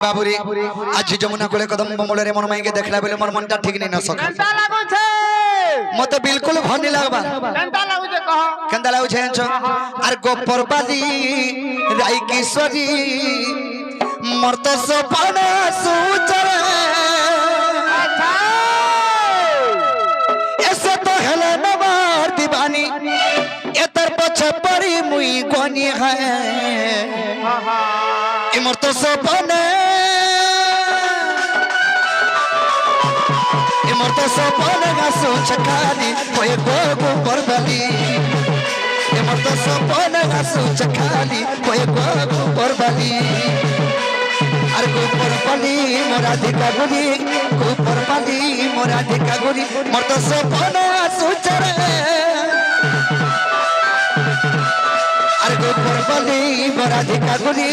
बाबुरी आज जमुना कोले कदम बमोले मन माई के देखला बेले मोर मनटा ठीक नहीं न सका केंता लागो छे मते बिल्कुल भनी लागबा केंता लागो छे कहो केंदा लागो छे छ आर गोपरबादी राई किशोरी मोर तो सपना सुचरे अच्छा ऐसे तो हेले नवार दीवानी एतर पछे पड़ी मुई कोनी है इमर तो सपने इमर तो सपने गासु चखाली होए गोगो परबली इमर तो सपने गासु चखाली होए गोगो परबली अरे गो परबली मोरा धिका गुली गो परबली मोरा धिका गुली मोर तो सपने गासु चरे अरे गोपर बली मोरा धिका गुली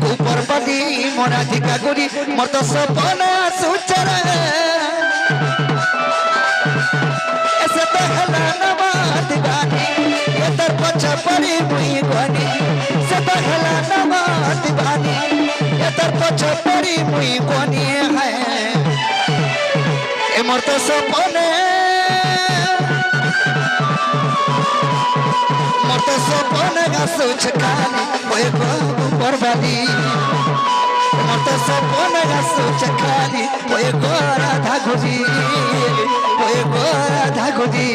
गोपर बली मोरा धिका गुली मोर तो सपना सुचरे ऐसे तो हला नवा दीवानी ये तर पछा पड़ी मुई गोनी से तो हला नवा दीवानी ये तर पछा पड़ी मुई गोनी है ए मोर तो सपने मोटे सपने गासु चखाली होए गोगो परबली मोटे सपने गासु चखाली होए गो राधा गुजी होए गो राधा गुजी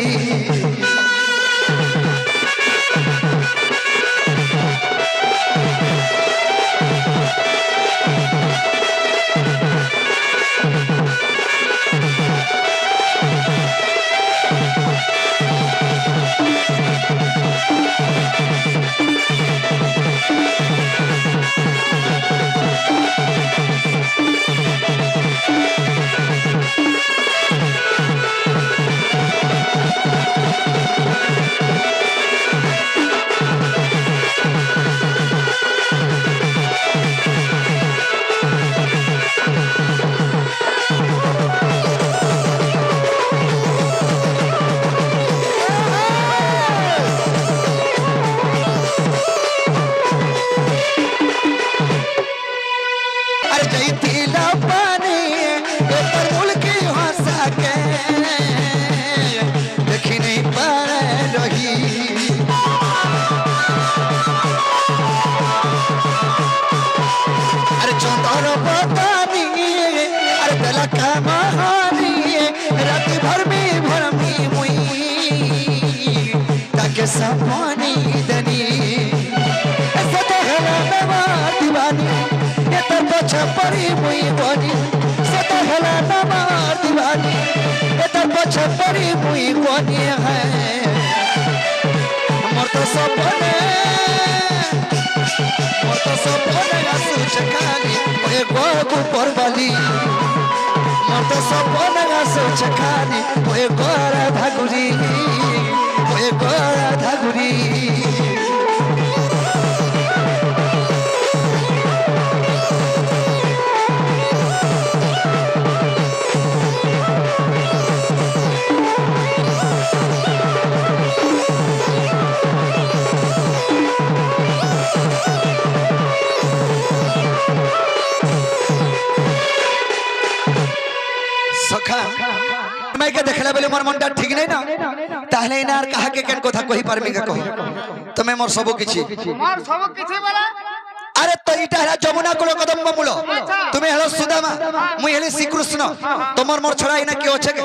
सपनी दनी ऐसे तो हेला नवा दीवानी ये तो पछा पड़ी मुई गोनी से तो हेला नवा दीवानी ये तो पछा पड़ी मुई गोनी है मोर तो सपने गासु चखाली ओए गोगो परबली मोर तो सपने गासु चखाली ओए गो राधा गुजी ओए गो राधा गुरी सखा मैं के देखला बेले मोर मनटा ठीक नहीं ना ताहले इनार कहा के केन कथा कहि पारबी का कहो तमे मोर सब किछि मोर सब किछि बोला अरे तो इटा है जमुना कोलो कदम बमुलो तुम्हें हेलो सुदामा मुई हेली श्री कृष्ण तमर मोर छड़ा इना के ओछे के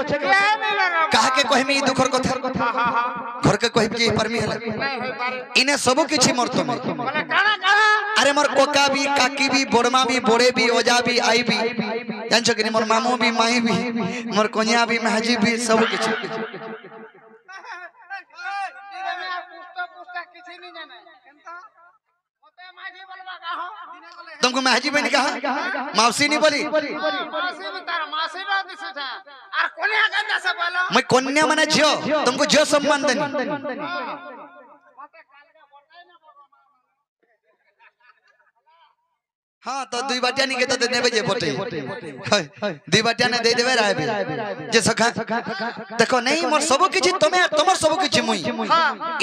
कहा के कहमी दुखर कथा घर के कहबी जे परमी हला इने सब किछि मोर तुम बोले काना काना अरे मोर कोका भी काकी भी बोरमा भी बोड़े भी ओजा भी आई भी जानछो कि मोर मामू भी माई भी मोर कोनिया भी महजी भी सब किछि तुमको महजी बहन कहा मौसी नहीं बोली मैं कन्या माने झियो तुमको झियो सम्मान देनी हाँ तो दुई बाटिया नहीं के तो देने बजे बोटे दुई बाटिया ने दे देवे राय जे सखा देखो नहीं मोर सब किछि तमे तमर सब किछि मुई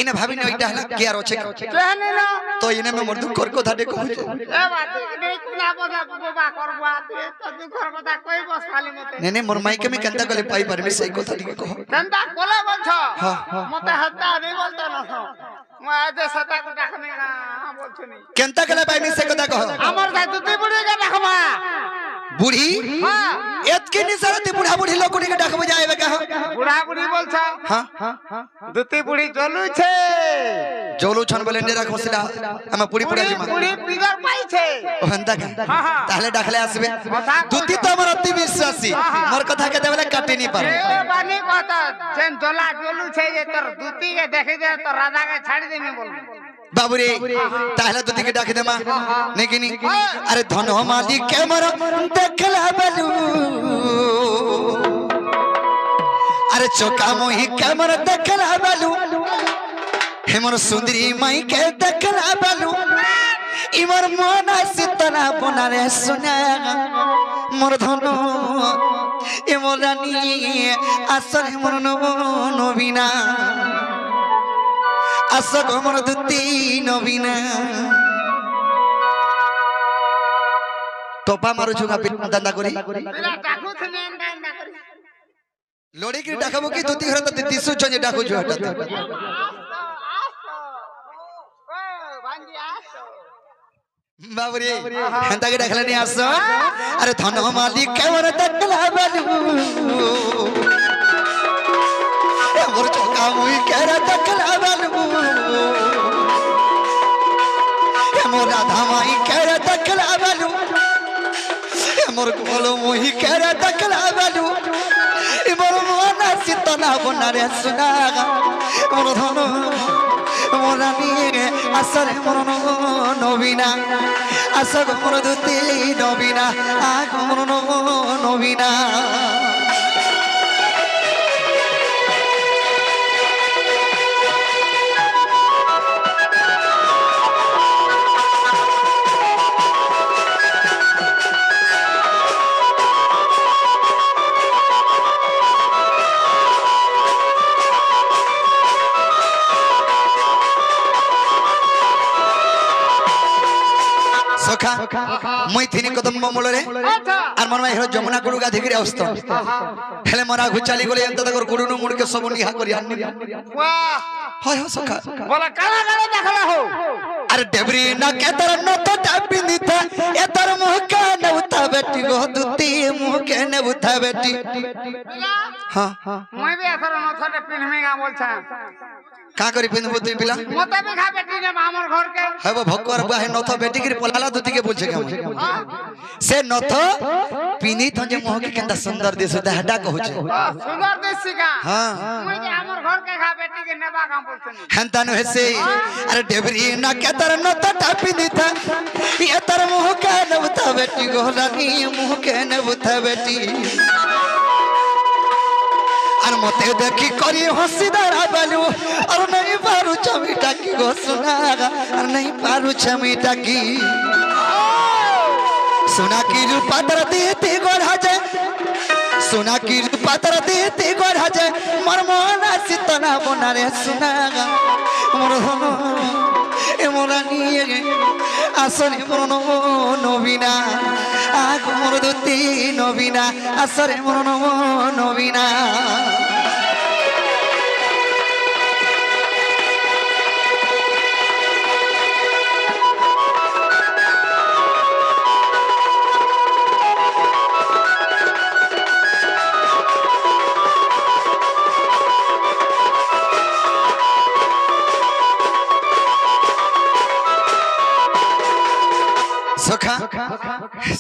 इने भाभी ने ओइटा हला के आरो छे कहने ना तो इने में मोर दुख कर को धाडे कहू ए बात नहीं कुला बदा बाबा करबो आते तो दुखर কথা কই বস খালি মতে नहीं मोर माइके में कंता गले पाई परमे सही কথা टिके कहो कंता कोला बोलछ हां मते हत्ता नहीं बोलतो न मैं आज सता को डाकने का बोलछ नहीं कंता गले पाई में से কথা कहो আমার দাই তুই বুড়ি কে ডাকবা बूढ़ी हां एतके निसरती बुढ़ा बुढ़ी लोग के डाकबो जाएबे कहो बुढ़ा बुढ़ी बोलछ हां दुती बुढ़ी चलू छे जोलू छन बोले ने राखोसला हम पुड़ी पुड़ा जी बुढ़ी पिगर पाई छे ओहंता का ताहले डाकले आसबे दुती तो हमर अति विश्वासी मोर कथा के देबले काटी नहीं पारे ए बानी कहता जेन जोला जोलू छे जे तोर दुती के देखे दे तो राजा के छाड़ दे में बोल बाबू रे ताहले दुती के डाके देमा नहीं कि नहीं अरे धनो माली के मोर देखला बलू अरे चोका मोही के मोर देखला बलू हे मोर सुंदरी माई के देखला बलू इमर मोना सितना बना रे सुना मोर धनो ए मोर रानी आसर मोर नबीना आसर मोर दुती नबीना टोपा मारू छुगा पिट दंदा करी बिना डाकू थे मैं अंडा करी लोड़ी की डाकबो की दुती घर त दिसु छ जे डाकू जो हटत बाबरे हंता के डाकला नहीं आसो अरे धनो माली केवर दकला बलू ए मोर चौका मुई केरा दकला बलू ए मोर राधा माई केरा दकला बलू ए मोर कोलो मुई केरा दकला बलू ए मोर मोना सितना बना रे सुना मोर धनो मोरानी आसर मोर नबीना आसर मोर दुती नबीना आग मोर नबीना सखा মই थिनी कदम मोलरे आर मन में हेरो जमुना गुडू गाधी करे अवस्था हेले मरा घुचाली गले अंत तक गुडू मुड़ के सब निहा करी आनी वाह हाय हो सखा बोला काला काला देखला हो अरे डेबरी ना के तर न तो टापिंदी था ए तर मुह का न उठा बेटी गो दुती मुह के न उठा बेटी हां মই भी असर न थटे पिनमेगा बोलछा का करी पिनबो तुई पिला मते भी खा बेटी ने हमर घर के है वो भक्कर बुआ है नथ बेटी के पलाला दुती के बोलछे के से नथ पिनी तो जे मोह के केंदा सुंदर दिस हटा कहूछे सुंदर देसी का हां मैं जे हमर घर के खा बेटी के नेबा काम बोलछनी हंता न हेसे अरे डेबरी ना के तर नथ टापिंदी था ये तर मुह का न उठा बेटी गोरानी मुह के न उठा बेटी और मते देखी करी हसीदारा बालू और नहीं पारू छमीटा की गो सुनागा और नहीं पारू छमीटा की सुना की रूपा तर देती गोढ़ा जाए सुना की रूपा तर देती गोढ़ा जाए मोर मोना सितना बना रे सुनागा मोर ए मोरानी आसरे मोर नबीना आग मोर दुती नबीना आसरे मोर नबीना सखा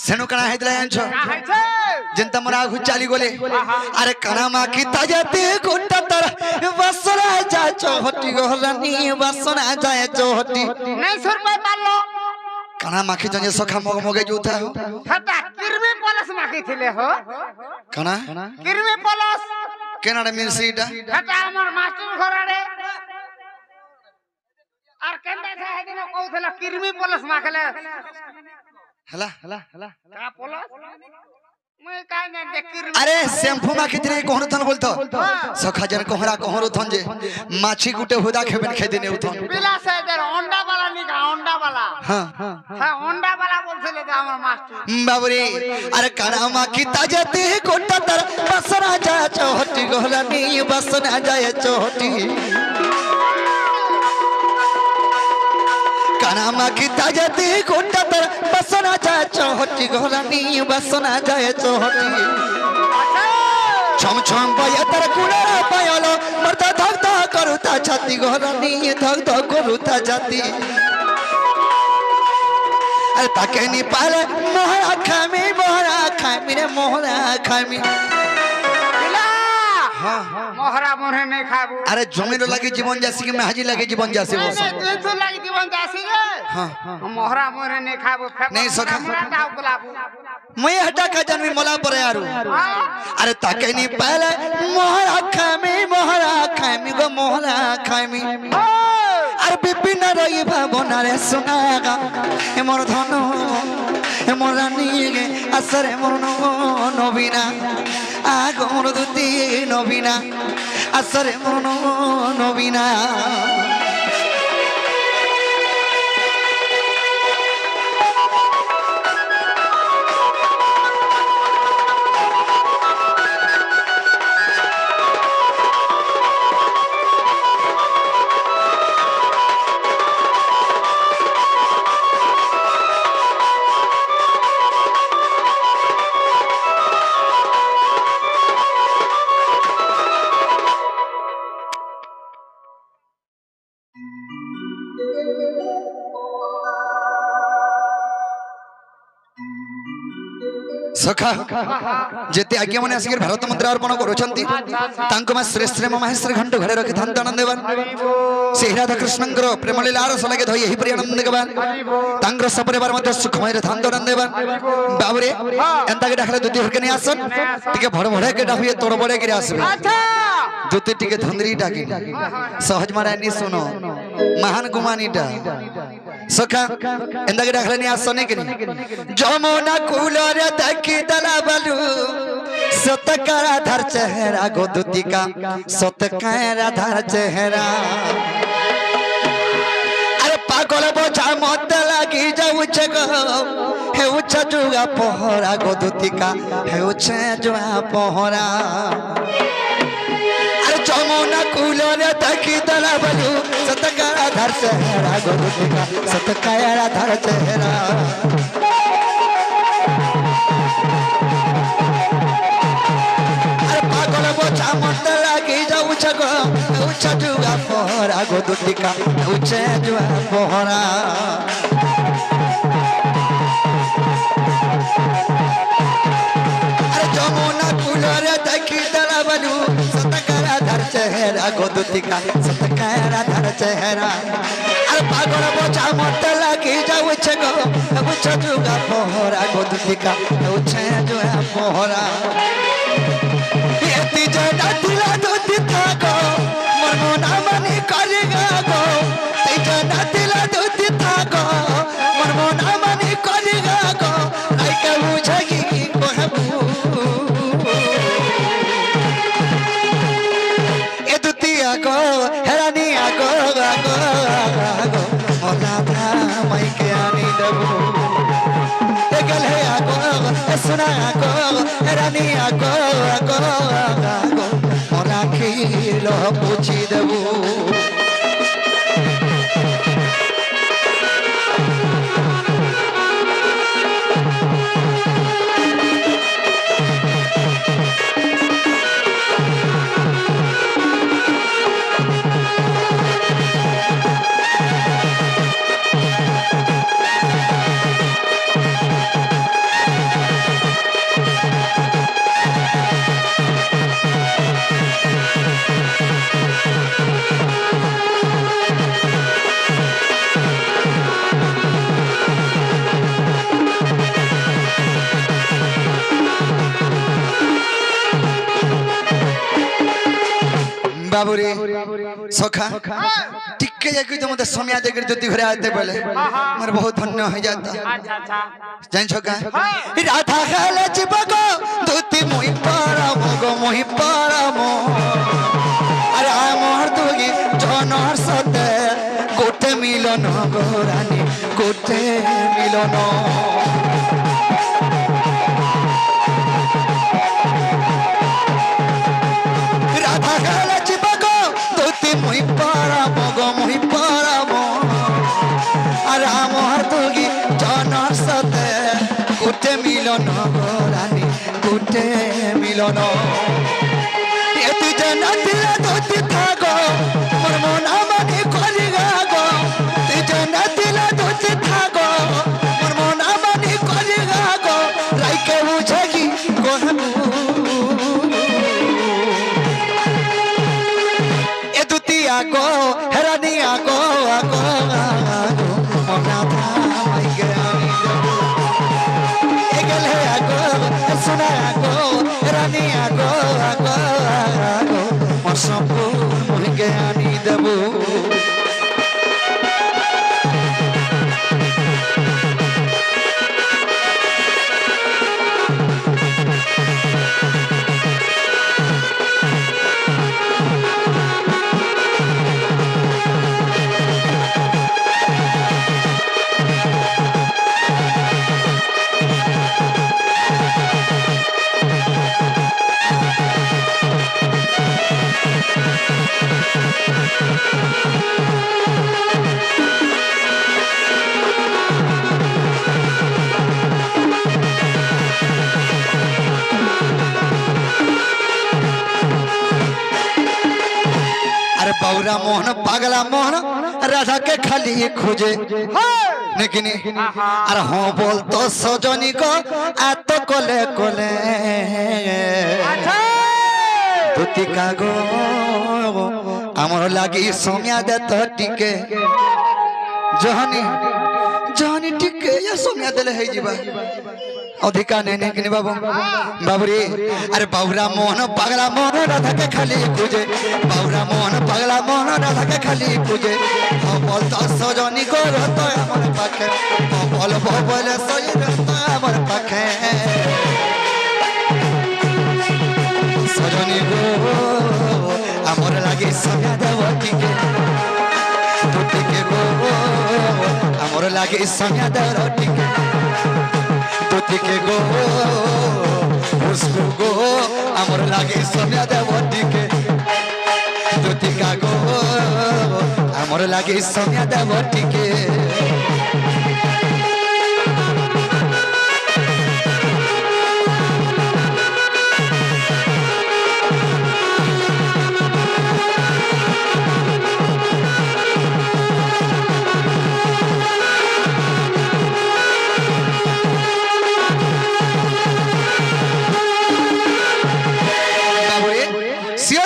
सेनु कणा हैदला यांचो जनता मरा घुचाली गोले अरे कणा माखी ताजते गोटा तर बसरा जा चोहटी गोहलानी बसरा जाए चोहटी नहीं सुर पे पालो कणा माखी जने सखा मग मगे जोता हो हटा किरमी पलस माखी थिले हो कणा किरमी पलस केनाडा मिलसीटा हटा हमर मास्टर घराडे आर केंदा था हेदिन कहउथला किरमी पलस माखले हला का पोलो मैं काय ना देखिर अरे शैम्पू मा कितने कोहन थन बोलतो सखा जन कोहरा कोहरो थन जे माछी गुटे हुदा खेबन खे देने उथन बिला से इधर होंडा वाला निका होंडा वाला हां हां होंडा वाला बोलছিলে তো আমার মাস্টার बाबरे अरे कानामा की ताजते कोटा तर बसना जा चोटी गोलानी बसना जाए चोटी कानामा की ताजते कोटा तर बसना जा चोटी गोलानी बसना जाए चोटी छम छम बया तर कुलरा पायलो मरता धक धक करूता छाती गोलानी धक धक करूता जाती अरे ताके नी पाले मोहरा खामी रे मोहरा खामी बिला हां मोहरा मोहरे नहीं खाबू अरे जमीन लगे जीवन जासी के महाजी लगे जीवन जासी बोस नहीं तू लगी जीवन जासी रे हां मोहरा मोहरे नहीं खाबू नहीं सखा मोहरा दाव गुलाबू मैं हटा का जन्मी मोला पर यारू अरे ताके नी पाले मोहरा खामी गो मोहरा खामी अरे बिपिन रही भावना रे सुनागा ए मोर धन ए मोर रानी गे असरे मोर नबीना आगो मोर दुती नबीना असरे मोर नबीना सखा जेते आज्ञा माने आसिक भारत मंत्र अर्पण करूछंती तांको मा श्रेष्ठ श्रेम महेश्वर घंट घरे रखि थांत आनंद देवन से राधा कृष्णंकर प्रेम लीला रस लगे धोई एही प्रिय आनंद देवन तांग्र सपरिवार मध्य सुखमय रे थांत आनंद देवन बाबरे एंता के डाखले दुती हरके नहीं आसन टिके भड़ भड़े के डाहुए तोड़ बड़े के आसबे दुती टिके धंदरी डाकी सहज मारा नि सुनो महान गुमानीटा सखा एंदा के डाखले नहीं आसने के जमुना कूलर देखी दला बलू सतकारा धर चेहरा गोदुती का सतकारा धर चेहरा अरे पागल बोझा मत लगी जाऊ गो हे उच्चा जुआ पोहरा गोदुती का हे उच्चा जुआ पोहरा अरे जमुना कूलर देखी दला बलू सतकारा धर चेहरा गोदुती का सतकारा धर चेहरा मत लगी जाऊ छगो उच्चा जुआ पोहरा गोदुती का उच्चा जुआ पोहरा अरे जमुना कूलर देखी दला बलू सतकारा धर चेहरा गोदुती का सतकारा धर चेहरा अरे पागल बोझा मत लगी जाऊ छगो उच्चा जुआ पोहरा गोदुती का उच्चा जुआ पोहरा जना दिला दूती था गो मनमोना मनी करेगा गो जना दिला दूती था गो मनमोना मनी करेगा गो आई के बुझेगी कहबू ए दुतिया गो हेरानी आगो आगो आगो मोला था मई के आनी दबू ए गले आगो ए सुना आगो हेरानी आगो आगो लो पूछी देबू बाबुरे सखा टिक के जाके तो मते समय देकर ज्योति घरे आते पहले मोर बहुत धन्य हो जाता। अच्छा अच्छा जान छका राधा खाले चिपको दूती मुहि पारा मगो मुहि पारा मो अरे मोर तुगी जनर सते गोटे मिलन गोरानी गोटे मिलन राधा खाले चिपको दूती मुहि पारा मगो मुहि पारा मो अरे मोर तुगी जनर सते गोटे मिलन गोरानी गोटे मिलन ए तु जन दिला दोती थागो मोर मना मानी करी गागो तु जन दिला दोती थागो मोर मना मानी करी गागो लाइके बुझगी कहबू ए दुती आगो हेरानी आगो आगो आगो मना था माई गरानी एगले आगो सुना आगो रानी आगो आगो आगो मसपू मुझे आनी देबू बौरा मोहन पागला मोहन राधा के खाली खोजे लेकिन अरे हाँ बोल तो सजनी को आ तो कोले कोले धोती कागो आमर लागी सोमिया दे तो टिके जहनी जहनी टिके या सोमिया देले है जीवा अधिका नहीं कि बाबू बाबूरी अरे बाबूरा मोहन पगला मोहन राधा के खाली पूजे बाबूरा मोहन पगला मोहन राधा के खाली पूजे बोल तो सजनी को रहता है हमारे पाखे बोल बोल सही रहता है हमारे पाखे सजनी को हमारे लगे समय देवती के टूटी के गो हमारे लगे समय देवती के के गो उसको गो अमर लागे सोनिया देवती के ज्योति का गो अमर लागे सोनिया देवती के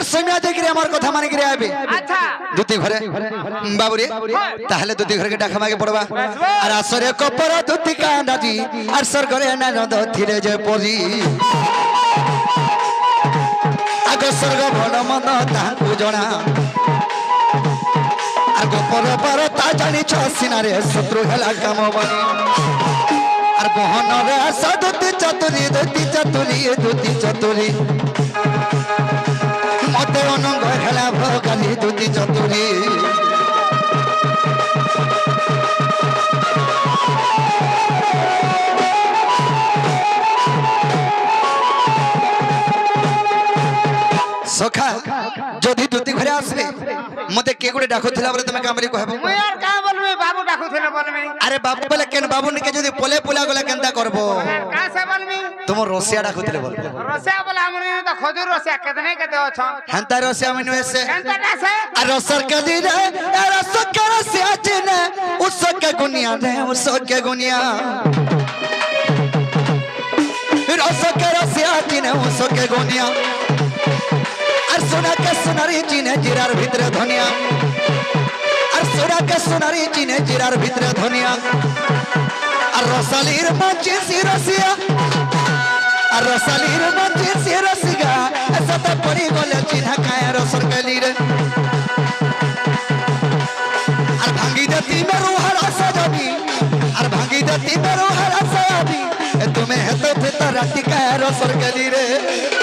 सोनिया देख रे हमार कथा माने रे आबे अच्छा दुती घरे बाबूरे ताहले दुती घर के डाका मागे पड़बा और आसरे कपर दुती कांदाजी और सर घरे ना नद थिरे जे परी आगो स्वर्ग भल मन ताकू जणा आगो पर पर ता जानी छ सिनारे शत्रु हला काम बनी और बहन रे सदुती चतुरी दुती चतुरी मते अनंग हेला भगाली दुती चतुरी सखा जदि दुती घरे आसबे मते के गुडे डाकुथिला बोले तमे कामली कहबो मुई यार का बोलबे बाबू डाकुथिले बोलबे अरे बाबू बोले केन बाबू ने के जदि पोले पोला गला केनता करबो का से बोलबे तुम रसिया डाकुथिले बोलबो रसिया बोला हमने तो खजूर रसिया कितने के देओ छ हंता रसिया मने वैसे केनता का से अरे रसर के दिन रसर के रसिया चिने उसके गुनिया रे उसके गुनिया रसर के रसिया चिने उसके गुनिया सोना के सोनारी चीने जिरार भितरे धनिया और सोना के सोनारी चीने जिरार भितरे धनिया और रसालीर मंची सी रसिया और रसालीर मंची सी रसिया ऐसा तो परी गोले चिन्ह खाए रसर के लीरे राती मेरो हरा सादी तुम्हें है तो थे तारा टिका रो सरगली रे